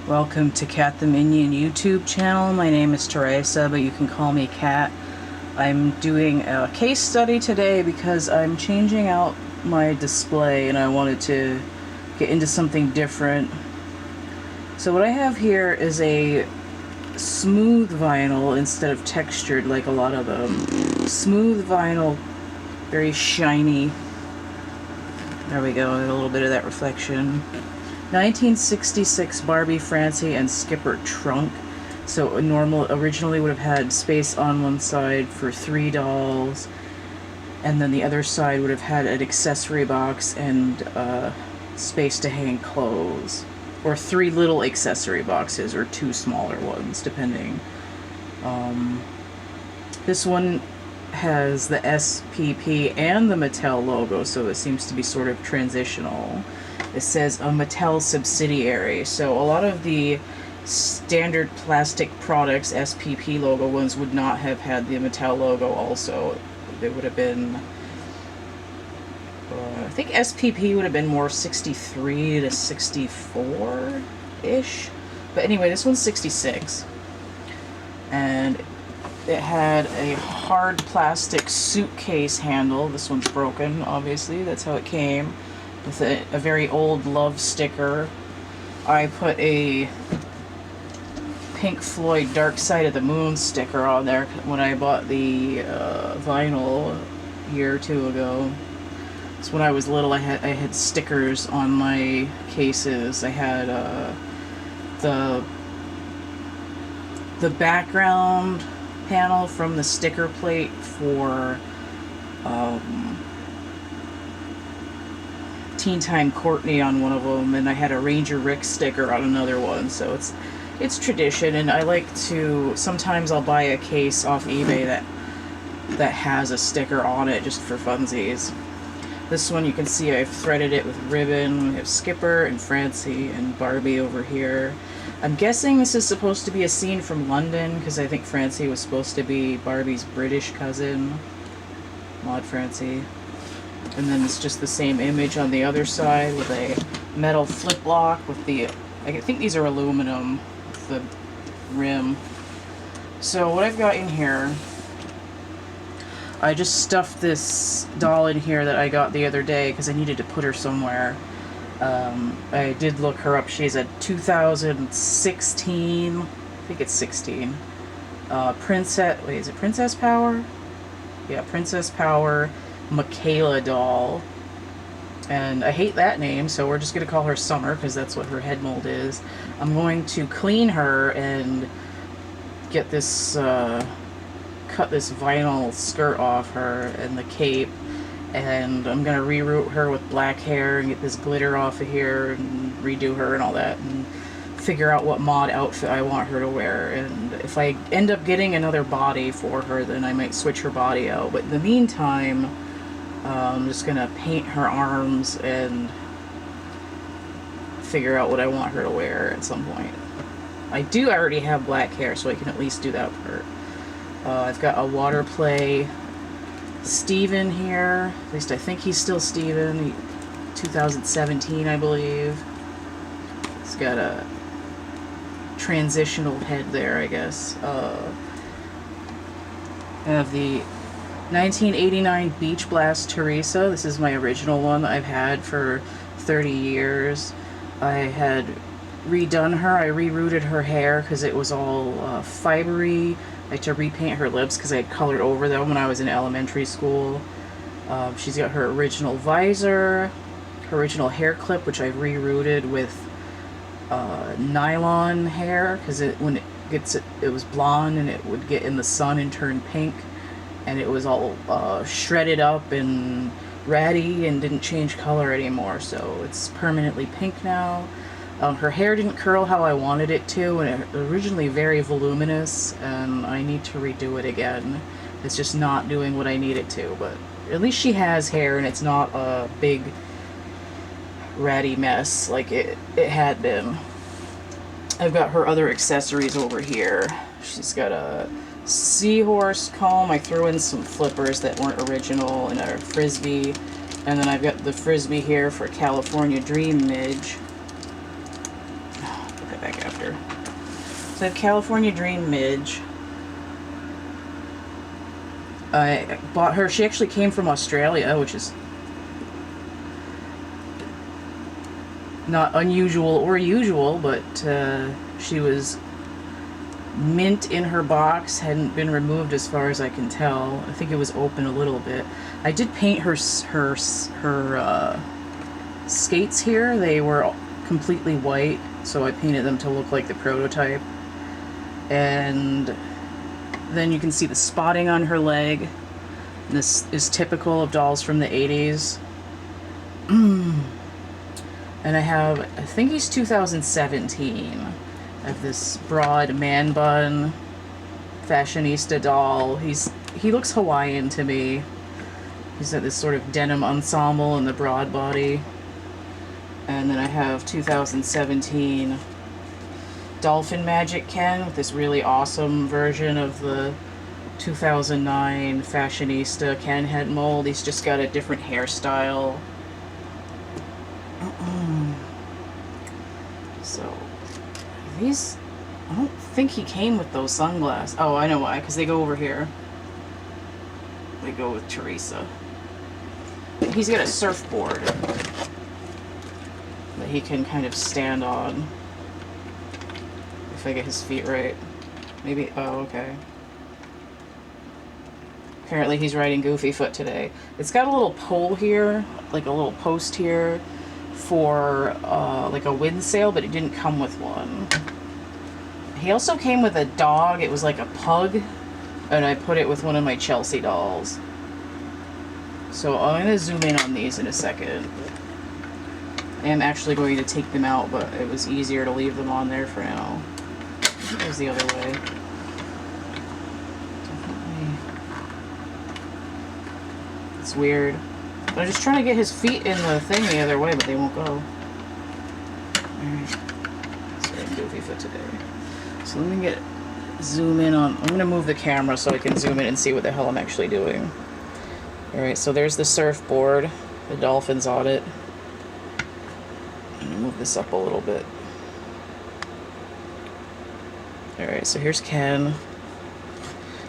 Welcome to CATtheMinion YouTube channel. My name is Theresa, but you can call me Cat. I'm doing a case study today because I'm changing out my display and I wanted to get into something different. So what I have here is a smooth vinyl instead of textured like a lot of them. Smooth vinyl, very shiny. There we go, a little bit of that reflection. 1966 Barbie, Francie, and Skipper trunk. So originally would have had space on one side for 3 dolls, and then the other side would have had an accessory box and space to hang clothes, or 3 little accessory boxes or 2 smaller ones depending. This one has the SPP and the Mattel logo, so it seems to be sort of transitional. It says a Mattel subsidiary, so a lot of the standard plastic products, SPP logo ones, would not have had the Mattel logo also. It would have been, I think SPP would have been more 63 to 64-ish. But anyway, this one's 66. And it had a hard plastic suitcase handle. This one's broken, obviously. That's how it came. With a very old love sticker. I put a Pink Floyd Dark Side of the Moon sticker on there when I bought the vinyl a year or two ago. So when I was little, I had stickers on my cases. I had the background panel from the sticker plate for Teen Time Courtney on one of them, and I had a Ranger Rick sticker on another one. So it's tradition, and I like to, sometimes I'll buy a case off eBay that has a sticker on it just for funsies. This one you can see I've threaded it with ribbon. We have Skipper and Francie and Barbie over here. I'm guessing this is supposed to be a scene from London, because I think Francie was supposed to be Barbie's British cousin, Maud Francie. And then it's just the same image on the other side with a metal flip lock with the, I think these are aluminum, with the rim. So what I've got in here, I just stuffed this doll in here that I got the other day because I needed to put her somewhere. I did look her up. She's a 2016, I think it's 16, is it Princess Power? Yeah, Princess Power Makayla doll. And I hate that name, so we're just going to call her Summer because that's what her head mold is. I'm going to clean her and get this, cut this vinyl skirt off her and the cape. And I'm going to reroute her with black hair and get this glitter off of here and redo her and all that, and figure out what mod outfit I want her to wear. And if I end up getting another body for her, then I might switch her body out. But in the meantime, I'm just going to paint her arms and figure out what I want her to wear at some point. I do already have black hair, so I can at least do that part. I've got a water play Steven here. At least I think he's still Steven. 2017, I believe. He's got a transitional head there, I guess. I have the 1989 Beach Blast Teresa. This is my original one that I've had for 30 years. I had redone her. I rerouted her hair because it was all fibery. I had to repaint her lips because I had colored over them when I was in elementary school. She's got her original visor, her original hair clip, which I rerouted with nylon hair because it was blonde and it would get in the sun and turn pink, and it was all shredded up and ratty and didn't change color anymore, so it's permanently pink now. Her hair didn't curl how I wanted it to, and it originally very voluminous, and I need to redo it again. It's just not doing what I need it to, but at least she has hair and it's not a big ratty mess like it had been. I've got her other accessories over here. She's got a seahorse comb. I threw in some flippers that weren't original and a frisbee, and then I've got the frisbee here for California Dream Midge. Put that back after. So I have California Dream Midge. I bought her, she actually came from Australia, which is not unusual or usual, but she was mint in her box, hadn't been removed as far as I can tell. I think it was open a little bit. I did paint her skates here. They were completely white, so I painted them to look like the prototype. And then you can see the spotting on her leg. This is typical of dolls from the 80s. And I think he's 2017. I have this broad man bun fashionista doll. He looks Hawaiian to me. He's got this sort of denim ensemble and the broad body. And then I have 2017 Dolphin Magic Ken with this really awesome version of the 2009 Fashionista Ken head mold. He's just got a different hairstyle. So these, I don't think he came with those sunglasses. Oh, I know why, because they go over here. They go with Teresa. He's got a surfboard that he can kind of stand on. If I get his feet right. Maybe, oh, okay. Apparently he's riding Goofy Foot today. It's got a little pole here, like a little post here for like a wind sail, but it didn't come with one. He also came with a dog. It was like a pug, and I put it with one of my Chelsea dolls. So I'm going to zoom in on these in a second. I am actually going to take them out, but it was easier to leave them on there for now. It was the other way. Definitely. It's weird. I'm just trying to get his feet in the thing the other way, but they won't go. Alright. So I'm Goofy Foot today. So let me zoom in on, I'm going to move the camera so I can zoom in and see what the hell I'm actually doing. Alright, so there's the surfboard. The dolphin's on it. Let me move this up a little bit. Alright, so here's Ken.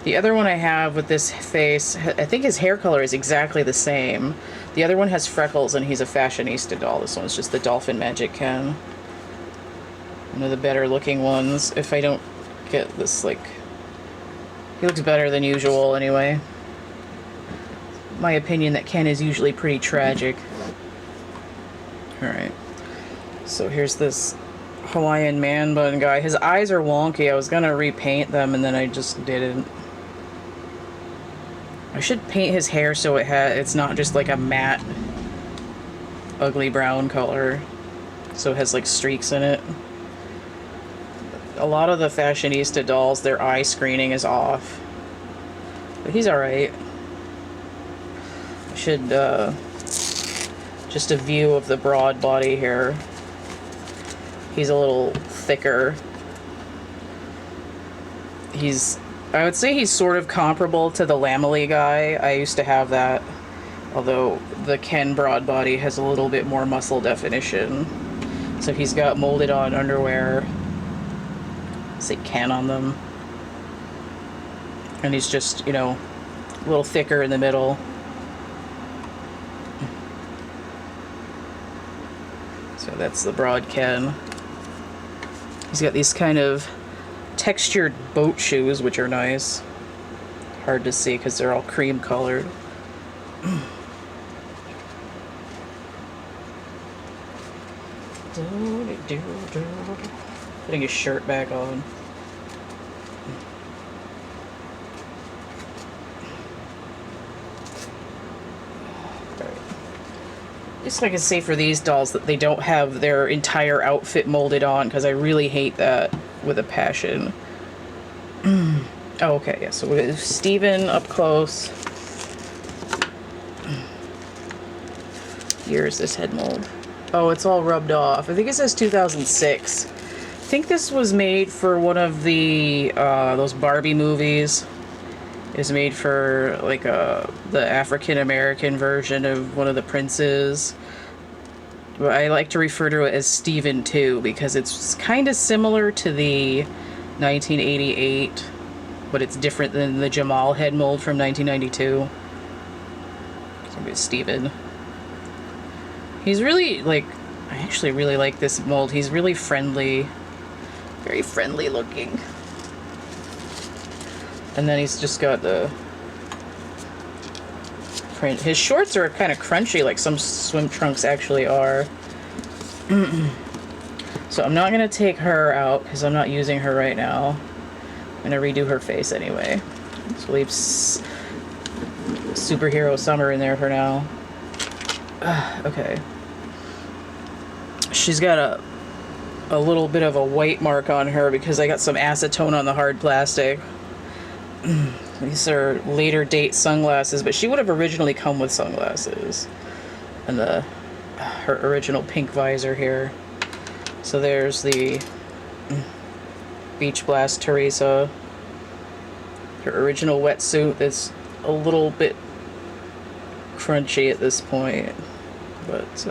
The other one I have with this face, I think his hair color is exactly the same. The other one has freckles and he's a fashionista doll. This one's just the Dolphin Magic Ken. One of the better looking ones, if I don't get this, like... He looks better than usual anyway. My opinion that Ken is usually pretty tragic. Alright. So here's this Hawaiian man bun guy. His eyes are wonky. I was gonna repaint them and then I just didn't. I should paint his hair so it's not just like a matte ugly brown color. So it has like streaks in it. A lot of the fashionista dolls, their eye screening is off. But he's alright. I should just a view of the broad body here. He's a little thicker. I would say he's sort of comparable to the Lamely guy. I used to have that, although the Ken Broad body has a little bit more muscle definition. So he's got molded on underwear, say Ken on them. And he's just, you know, a little thicker in the middle. So that's the broad Ken. He's got these kind of textured boat shoes, which are nice. Hard to see because they're all cream colored. Putting his shirt back on. Just like I say for these dolls that they don't have their entire outfit molded on, because I really hate that with a passion. Oh, okay, yeah, so we have Steven up close. Here's this head mold. Oh, it's all rubbed off. I think it says 2006. I think this was made for one of the, those Barbie movies. It was made for, like, the African-American version of one of the princes. But I like to refer to it as Steven 2, because it's kind of similar to the 1988, but it's different than the Jamal head mold from 1992. It's Steven. He's really, like, I actually really like this mold. He's really friendly. Very friendly looking. And then he's just got the print. His shorts are kind of crunchy, like some swim trunks actually are. So I'm not going to take her out because I'm not using her right now. I'm going to redo her face anyway. So leave Superhero Summer in there for now. Okay. She's got a little bit of a white mark on her because I got some acetone on the hard plastic. These are later date sunglasses, but she would have originally come with sunglasses. And her original pink visor here. So there's the Beach Blast Teresa. Her original wetsuit that's a little bit crunchy at this point, but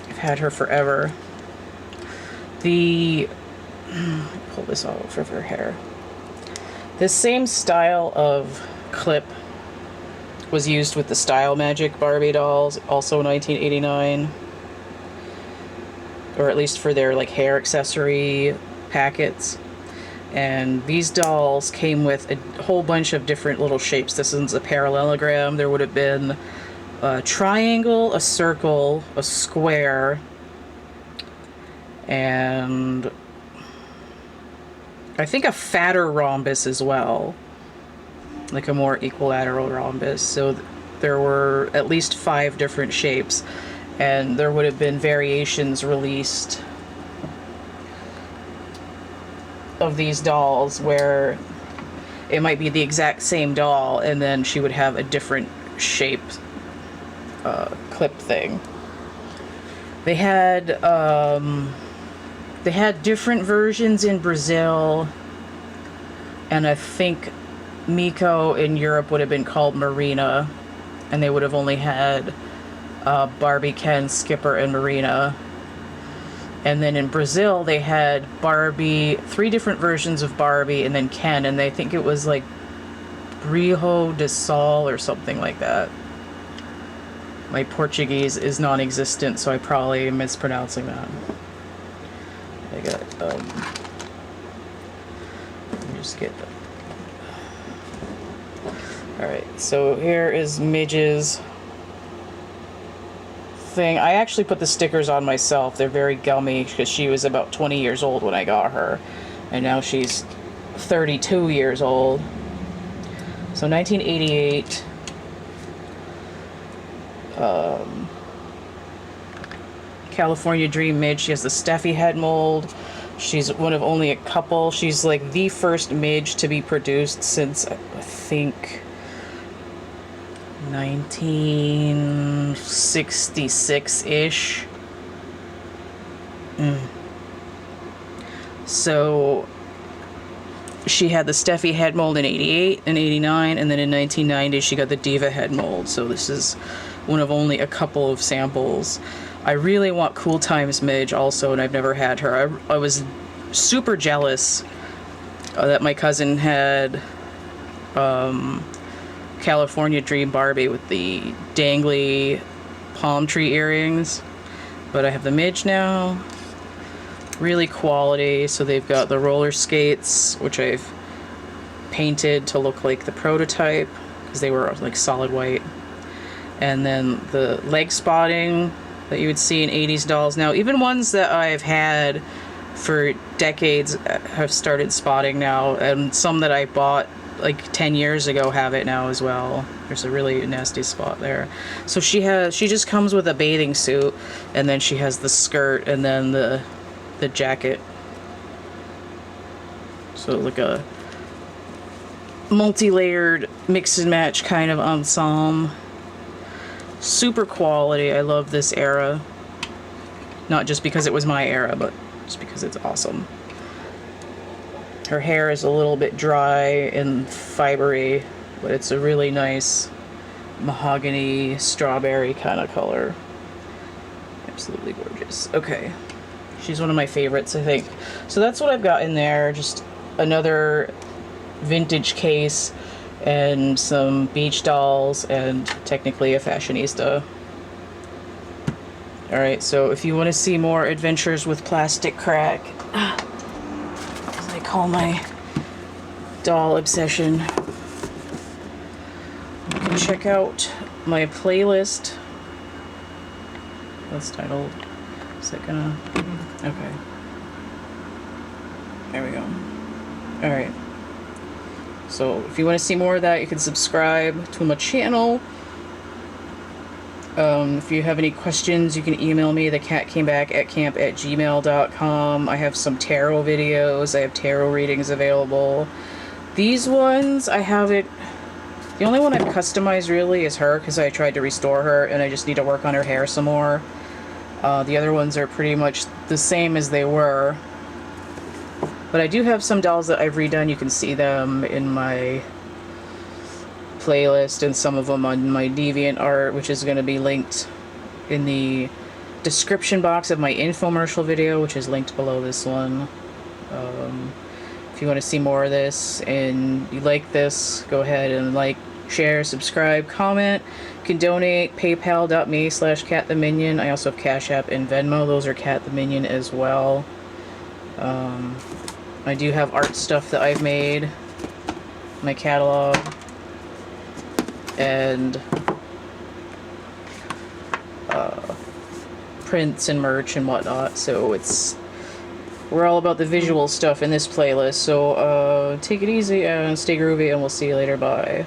I've had her forever. Pull this off of her hair. This same style of clip was used with the Style Magic Barbie dolls, also 1989. Or at least for their like hair accessory packets. And these dolls came with a whole bunch of different little shapes. This one's a parallelogram. There would have been a triangle, a circle, a square, and I think a fatter rhombus as well. Like a more equilateral rhombus. So there were at least 5 different shapes. And there would have been variations released of these dolls where it might be the exact same doll and then she would have a different shape clip thing. They had different versions in Brazil, and I think Miko in Europe would have been called Marina, and they would have only had Barbie, Ken, Skipper, and Marina. And then in Brazil, they had Barbie, 3 different versions of Barbie, and then Ken, and I think it was like Brio de Sol or something like that. My Portuguese is non-existent, so I probably am mispronouncing that. I got, let me just get that. Alright, so here is Midge's thing. I actually put the stickers on myself. They're very gummy because she was about 20 years old when I got her, and now she's 32 years old. So 1988. California Dream Midge. She has the Steffi head mold. She's one of only a couple. She's like the first Midge to be produced since I think 1966-ish. So she had the Steffi head mold in 88 and 89, and then in 1990 she got the Diva head mold. So this is one of only a couple of samples. I really want Cool Times Midge also, and I've never had her. I was super jealous that my cousin had California Dream Barbie with the dangly palm tree earrings, but I have the Midge now. Really quality. So they've got the roller skates, which I've painted to look like the prototype because they were like solid white, and then the leg spotting that you would see in 80s dolls. Now even ones that I've had for decades have started spotting now, and some that I bought like 10 years ago have it now as well. There's a really nasty spot there. So she just comes with a bathing suit, and then she has the skirt and then the jacket. So like a multi-layered mix and match kind of ensemble. Super quality. I love this era. Not just because it was my era, but just because it's awesome. Her hair is a little bit dry and fibery, but it's a really nice mahogany strawberry kind of color. Absolutely gorgeous. Okay. She's one of my favorites, I think. So that's what I've got in there. Just another vintage case and some beach dolls and technically a fashionista. Alright, so if you want to see more adventures with plastic crack, as I call my doll obsession, you can check out my playlist. That's titled, is that gonna, okay. There we go. Alright. So if you want to see more of that, you can subscribe to my channel. If you have any questions, you can email me, thecatcamebackatcamp@gmail.com. I have some tarot videos. I have tarot readings available. These ones, I have it... The only one I've customized really is her, because I tried to restore her, and I just need to work on her hair some more. The other ones are pretty much the same as they were. But I do have some dolls that I've redone. You can see them in my playlist and some of them on my DeviantArt, which is going to be linked in the description box of my infomercial video, which is linked below this one. If you want to see more of this and you like this, go ahead and like, share, subscribe, comment. You can donate, paypal.me/CATtheMinion. I also have Cash App and Venmo. Those are CATtheMinion as well. I do have art stuff that I've made, my catalog, and prints and merch and whatnot. So we're all about the visual stuff in this playlist. So take it easy and stay groovy, and we'll see you later. Bye.